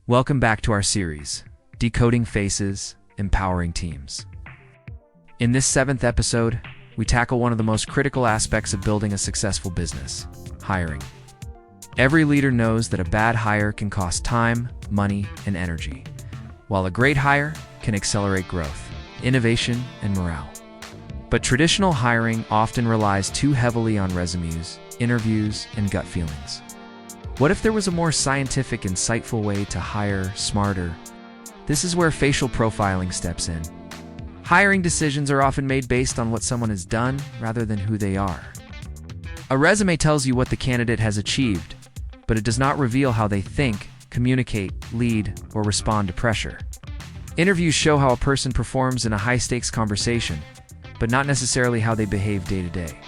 Welcome back to our series, Decoding Faces, Empowering Teams. In this 7th episode, we tackle one of the most critical aspects of building a successful business, hiring. Every leader knows that a bad hire can cost time, money, and energy, while a great hire can accelerate growth, innovation, and morale. But traditional hiring often relies too heavily on resumes, interviews, and gut feelings. What if there was a more scientific, insightful way to hire smarter? This is where facial profiling steps in. Hiring decisions are often made based on what someone has done rather than who they are. A resume tells you what the candidate has achieved, but it does not reveal how they think, communicate, lead, or respond to pressure. Interviews show how a person performs in a high-stakes conversation, but not necessarily how they behave day to day.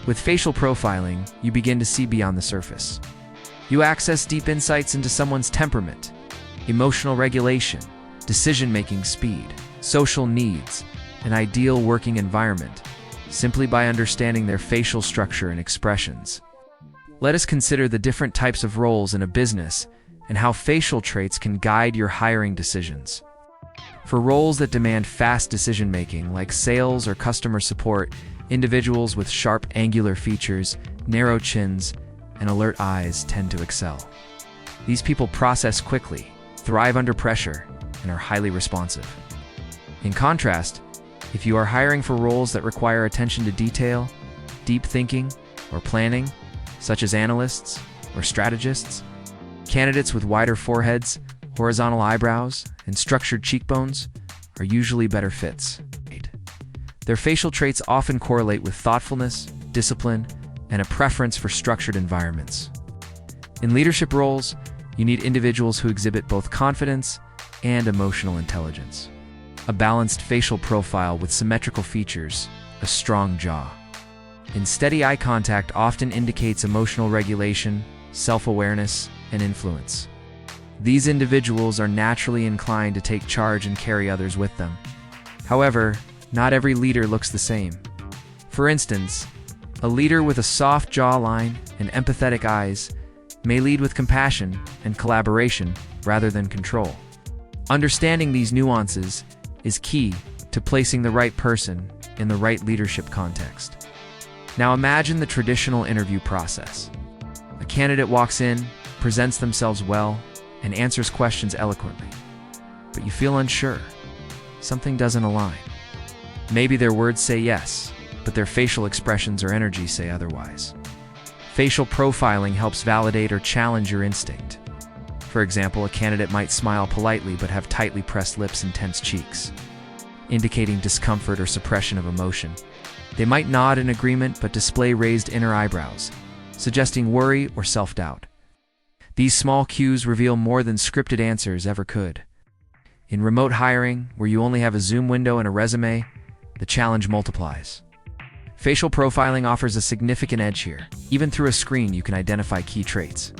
With facial profiling, you begin to see beyond the surface. You access deep insights into someone's temperament, emotional regulation, decision-making speed, social needs, and ideal working environment, simply by understanding their facial structure and expressions. Let us consider the different types of roles in a business and how facial traits can guide your hiring decisions. For roles that demand fast decision-making, like sales or customer support, individuals with sharp angular features, narrow chins, and alert eyes tend to excel. These people process quickly, thrive under pressure, and are highly responsive. In contrast, if you are hiring for roles that require attention to detail, deep thinking, or planning, such as analysts or strategists, candidates with wider foreheads, horizontal eyebrows, and structured cheekbones are usually better fits. Their facial traits often correlate with thoughtfulness, discipline, and a preference for structured environments. In leadership roles, you need individuals who exhibit both confidence and emotional intelligence. A balanced facial profile with symmetrical features, a strong jaw, and steady eye contact often indicates emotional regulation, self-awareness, and influence. These individuals are naturally inclined to take charge and carry others with them. However, not every leader looks the same. For instance, a leader with a soft jawline and empathetic eyes may lead with compassion and collaboration rather than control. Understanding these nuances is key to placing the right person in the right leadership context. Now imagine the traditional interview process. A candidate walks in, presents themselves well, and answers questions eloquently. But you feel unsure. Something doesn't align. Maybe their words say yes, but their facial expressions or energy say otherwise. Facial profiling helps validate or challenge your instinct. For example, a candidate might smile politely but have tightly pressed lips and tense cheeks, indicating discomfort or suppression of emotion. They might nod in agreement but display raised inner eyebrows, suggesting worry or self-doubt. These small cues reveal more than scripted answers ever could. In remote hiring, where you only have a Zoom window and a resume, the challenge multiplies. Facial profiling offers a significant edge here. Even through a screen, you can identify key traits.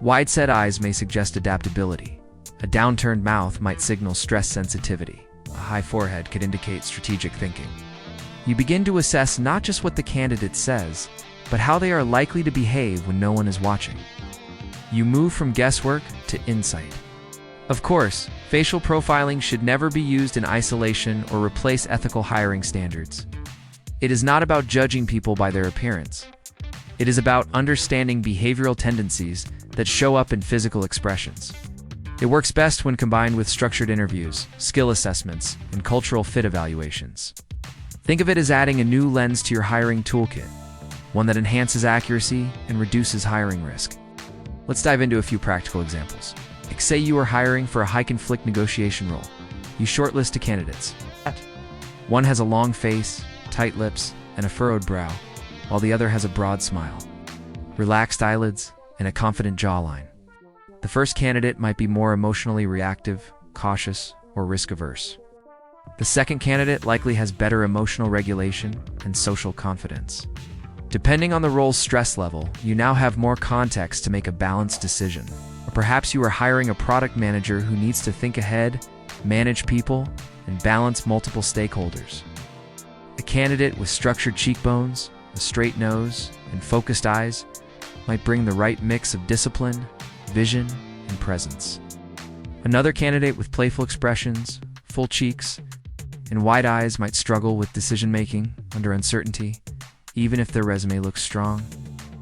Wide-set eyes may suggest adaptability. A downturned mouth might signal stress sensitivity. A high forehead could indicate strategic thinking. You begin to assess not just what the candidate says, but how they are likely to behave when no one is watching. You move from guesswork to insight. Of course, facial profiling should never be used in isolation or replace ethical hiring standards. It is not about judging people by their appearance. It is about understanding behavioral tendencies that show up in physical expressions. It works best when combined with structured interviews, skill assessments, and cultural fit evaluations. Think of it as adding a new lens to your hiring toolkit, one that enhances accuracy and reduces hiring risk. Let's dive into a few practical examples. Say you are hiring for a high-conflict negotiation role. You shortlist two candidates. One has a long face, tight lips, and a furrowed brow, while the other has a broad smile, relaxed eyelids, and a confident jawline. The first candidate might be more emotionally reactive, cautious, or risk-averse. The second candidate likely has better emotional regulation and social confidence. Depending on the role's stress level, you now have more context to make a balanced decision. Or perhaps you are hiring a product manager who needs to think ahead, manage people, and balance multiple stakeholders. A candidate with structured cheekbones, a straight nose, and focused eyes might bring the right mix of discipline, vision, and presence. Another candidate with playful expressions, full cheeks, and wide eyes might struggle with decision-making under uncertainty, even if their resume looks strong.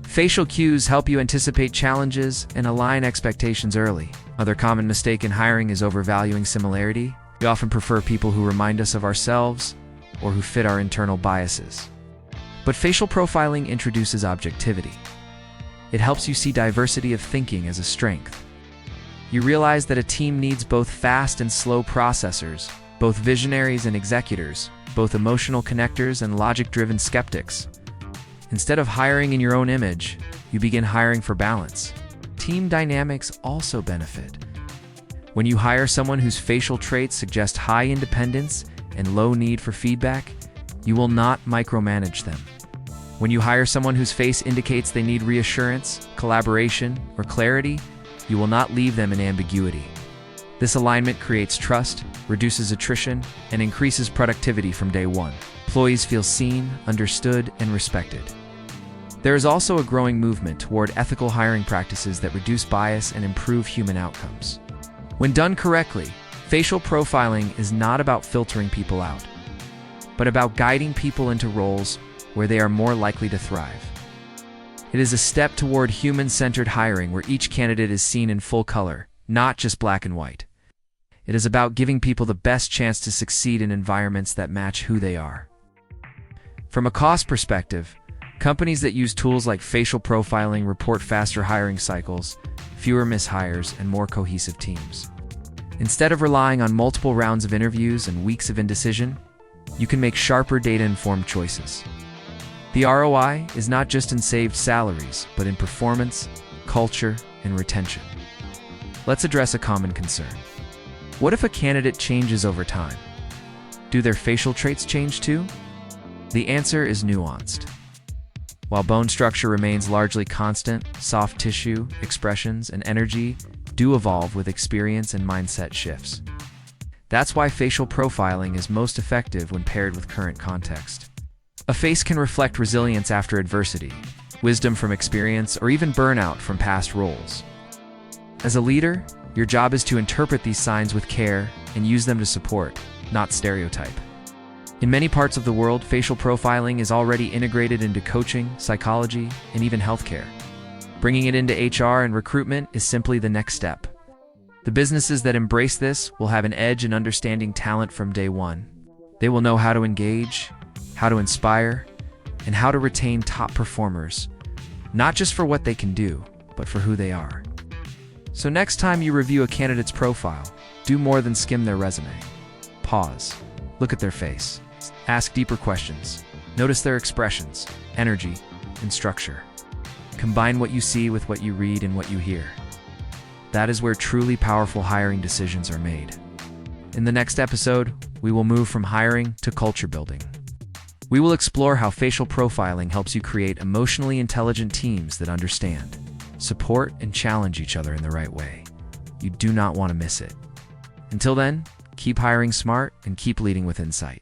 Facial cues help you anticipate challenges and align expectations early. Another common mistake in hiring is overvaluing similarity. We often prefer people who remind us of ourselves or who fit our internal biases. But facial profiling introduces objectivity. It helps you see diversity of thinking as a strength. You realize that a team needs both fast and slow processors, both visionaries and executors, both emotional connectors and logic-driven skeptics. Instead of hiring in your own image, you begin hiring for balance. Team dynamics also benefit. When you hire someone whose facial traits suggest high independence and low need for feedback, you will not micromanage them. When you hire someone whose face indicates they need reassurance, collaboration, or clarity, you will not leave them in ambiguity. This alignment creates trust, reduces attrition, and increases productivity from day one. Employees feel seen, understood, and respected. There is also a growing movement toward ethical hiring practices that reduce bias and improve human outcomes. When done correctly, facial profiling is not about filtering people out, but about guiding people into roles where they are more likely to thrive. It is a step toward human-centered hiring where each candidate is seen in full color, not just black and white. It is about giving people the best chance to succeed in environments that match who they are. From a cost perspective, companies that use tools like facial profiling report faster hiring cycles, fewer mishires, and more cohesive teams. Instead of relying on multiple rounds of interviews and weeks of indecision, you can make sharper data-informed choices. The ROI is not just in saved salaries, but in performance, culture, and retention. Let's address a common concern. What if a candidate changes over time? Do their facial traits change too? The answer is nuanced. While bone structure remains largely constant, soft tissue, expressions, and energy do evolve with experience and mindset shifts. That's why facial profiling is most effective when paired with current context. A face can reflect resilience after adversity, wisdom from experience, or even burnout from past roles. As a leader, your job is to interpret these signs with care and use them to support, not stereotype. In many parts of the world, facial profiling is already integrated into coaching, psychology, and even healthcare. Bringing it into HR and recruitment is simply the next step. The businesses that embrace this will have an edge in understanding talent from day one. They will know how to engage, how to inspire, and how to retain top performers, not just for what they can do, but for who they are. So next time you review a candidate's profile, do more than skim their resume. Pause, look at their face, ask deeper questions, notice their expressions, energy, and structure. Combine what you see with what you read and what you hear. That is where truly powerful hiring decisions are made. In the next episode, we will move from hiring to culture building. We will explore how facial profiling helps you create emotionally intelligent teams that understand, support, and challenge each other in the right way. You do not want to miss it. Until then, keep hiring smart and keep leading with insight.